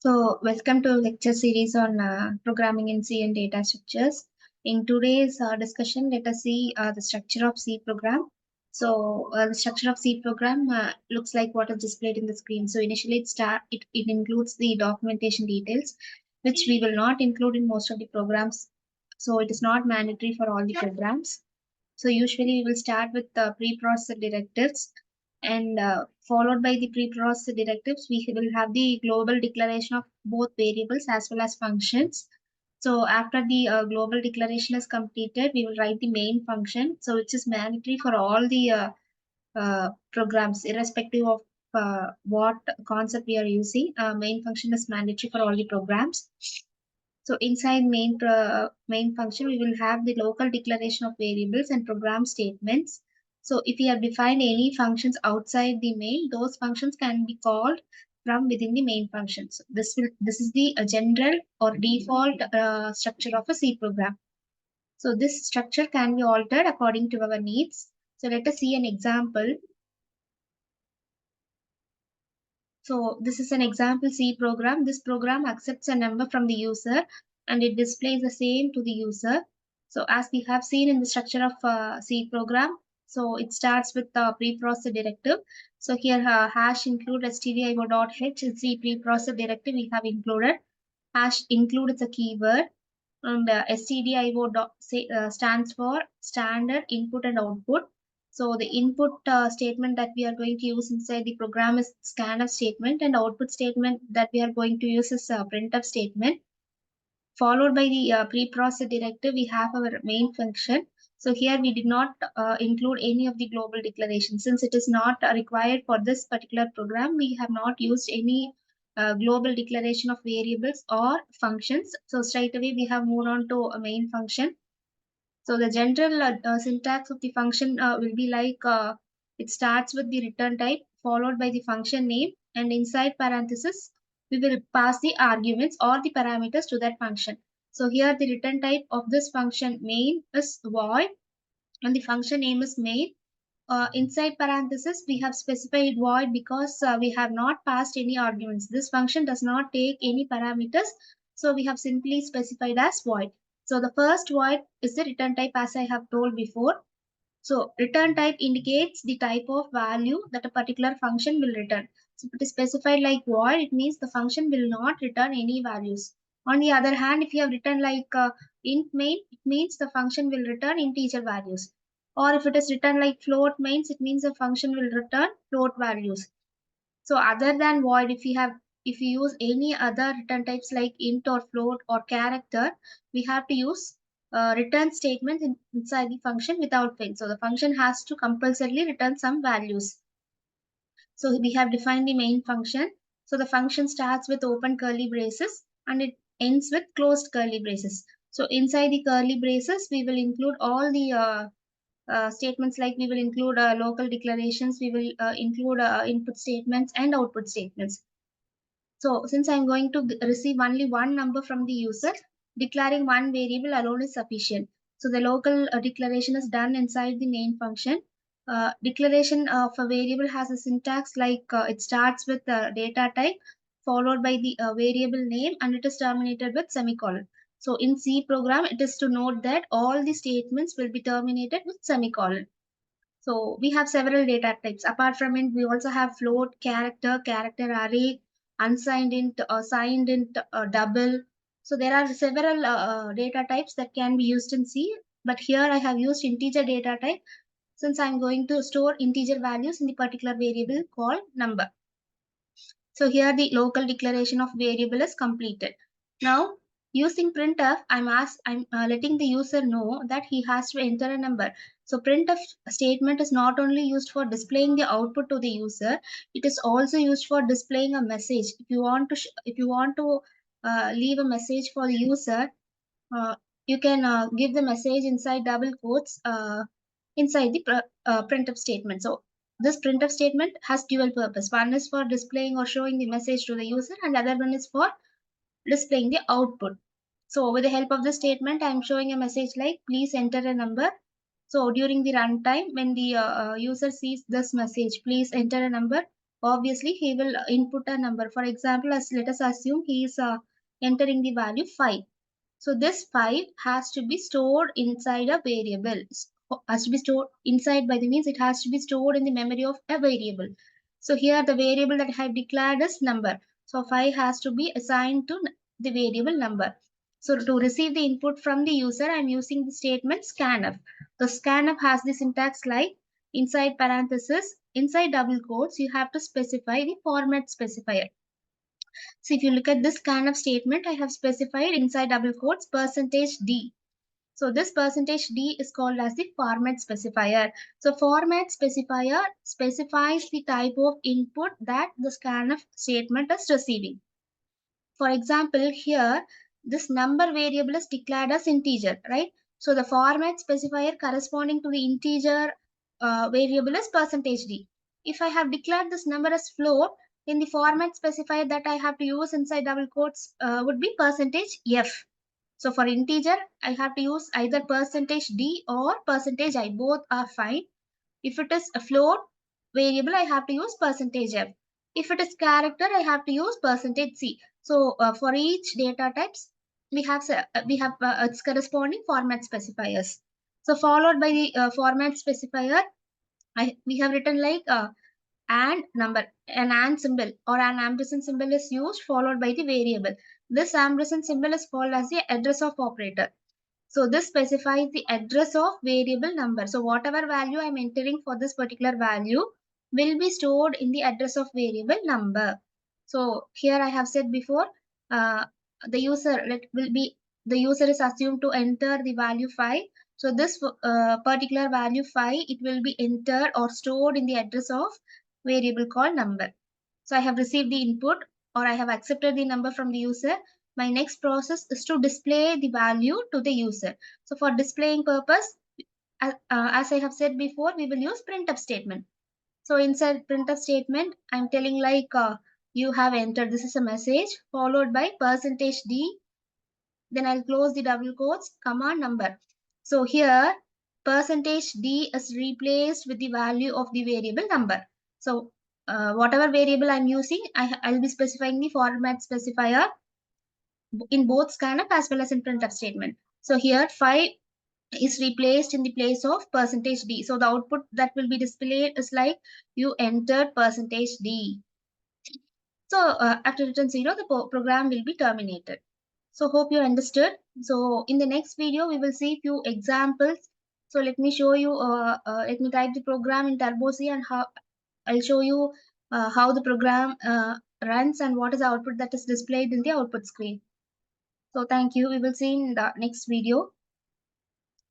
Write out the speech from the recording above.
So, welcome to lecture series on programming in C and data structures. In today's discussion, let us see the structure of C program. So, the structure of C program looks like what is displayed in the screen. So, initially, it includes the documentation details, which we will not include in most of the programs. So, it is not mandatory for all the programs. So usually we will start with the pre-processed directives and followed by the pre-processed directives, we will have the global declaration of both variables as well as functions. So after the global declaration is completed, we will write the main function. So which is mandatory for all the programs, irrespective of what concept we are using. Main function is mandatory for all the programs. So inside main function, we will have the local declaration of variables and program statements. So if we have defined any functions outside the main, those functions can be called from within the main function. So this is the general or default structure of a C program. So this structure can be altered according to our needs. So let us see an example. So this is an example C program. This program accepts a number from the user and it displays the same to the user. So as we have seen in the structure of C program, so it starts with the preprocessor directive. So here hash include stdio.h is the preprocessor directive we have included. Hash include is a keyword and stands for standard input and output. So the input statement that we are going to use inside the program is scanf statement, and output statement that we are going to use is printf statement. Followed by the preprocessor directive, we have our main function. So here we did not include any of the global declaration. Since it is not required for this particular program, we have not used any global declaration of variables or functions. So straight away we have moved on to a main function. So the general syntax of the function will be like it starts with the return type followed by the function name, and inside parenthesis we will pass the arguments or the parameters to that function. So here the return type of this function main is void and the function name is main. Inside parenthesis we have specified void because we have not passed any arguments. This function does not take any parameters, so we have simply specified as void. So the first void is the return type, as I have told before. So return type indicates the type of value that a particular function will return. So if it is specified like void, it means the function will not return any values. On the other hand, if you have written like int main, it means the function will return integer values. Or if it is written like float mains, it means the function will return float values. So other than void, if you use any other return types like int or float or character, we have to use return statements inside the function without fail. So the function has to compulsorily return some values. So we have defined the main function. So the function starts with open curly braces and it ends with closed curly braces. So inside the curly braces, we will include all the statements, like we will include local declarations, we will include input statements and output statements. So since I'm going to receive only one number from the user, declaring one variable alone is sufficient. So the local declaration is done inside the main function. Declaration of a variable has a syntax like it starts with data type followed by the variable name and it is terminated with semicolon. So in C program, it is to note that all the statements will be terminated with semicolon. So we have several data types. Apart from it, we also have float, character, character array, unsigned int, signed int, double. So there are several data types that can be used in C. But here I have used integer data type since I'm going to store integer values in the particular variable called number. So here the local declaration of variable is completed. Now using printf, I'm letting the user know that he has to enter a number. So printf statement is not only used for displaying the output to the user, it is also used for displaying a message. If you want to leave a message for the user, you can give the message inside double quotes inside the printf statement. So this printf statement has dual purpose. One is for displaying or showing the message to the user, and the other one is for displaying the output. So with the help of this statement, I am showing a message like please enter a number. So during the runtime, when the user sees this message, please enter a number, obviously he will input a number. For example, let us assume he is entering the value 5. So this 5 has to be stored inside a variable. Has to be stored inside by the means it has to be stored in the memory of a variable. So here the variable that I have declared is number. So 5 has to be assigned to the variable number. So to receive the input from the user, I am using the statement scanf. The scanf has the syntax like inside parenthesis, inside double quotes, you have to specify the format specifier. So if you look at this kind of statement, I have specified inside double quotes %d. So this %d is called as the format specifier. So format specifier specifies the type of input that the scanf statement is receiving. For example, here this number variable is declared as integer, right? So the format specifier corresponding to the integer variable is %d. If I have declared this number as float, then the format specifier that I have to use inside double quotes would be %f. So for integer, I have to use either %d or %i. Both are fine. If it is a float variable, I have to use %f. If it is character, I have to use %c. So for each data types, we have its corresponding format specifiers. So followed by the format specifier, we have written like and number, an and symbol or an ampersand symbol is used followed by the variable. This ampersand symbol is called as the address of operator. So this specifies the address of variable number. So whatever value I am entering for this particular value will be stored in the address of variable number. So here I have said before, the user the user is assumed to enter the value 5. So this particular value 5, it will be entered or stored in the address of variable called number. So I have received the input or I have accepted the number from the user. My next process is to display the value to the user. So for displaying purpose, as I have said before, we will use printf statement. So inside printf statement, I'm telling like you have entered, this is a message followed by %d. Then I'll close the double quotes, comma number. So here %d is replaced with the value of the variable number. So whatever variable I'm using, I'll be specifying the format specifier in both scanf as well as in printf statement. So here 5 is replaced in the place of %d. So the output that will be displayed is like you entered %d. So after return 0, the program will be terminated. So hope you understood. So in the next video, we will see few examples. So let me show you, let me type the program in Turbo C and how I'll show you how the program runs and what is the output that is displayed in the output screen. So thank you. We will see in the next video.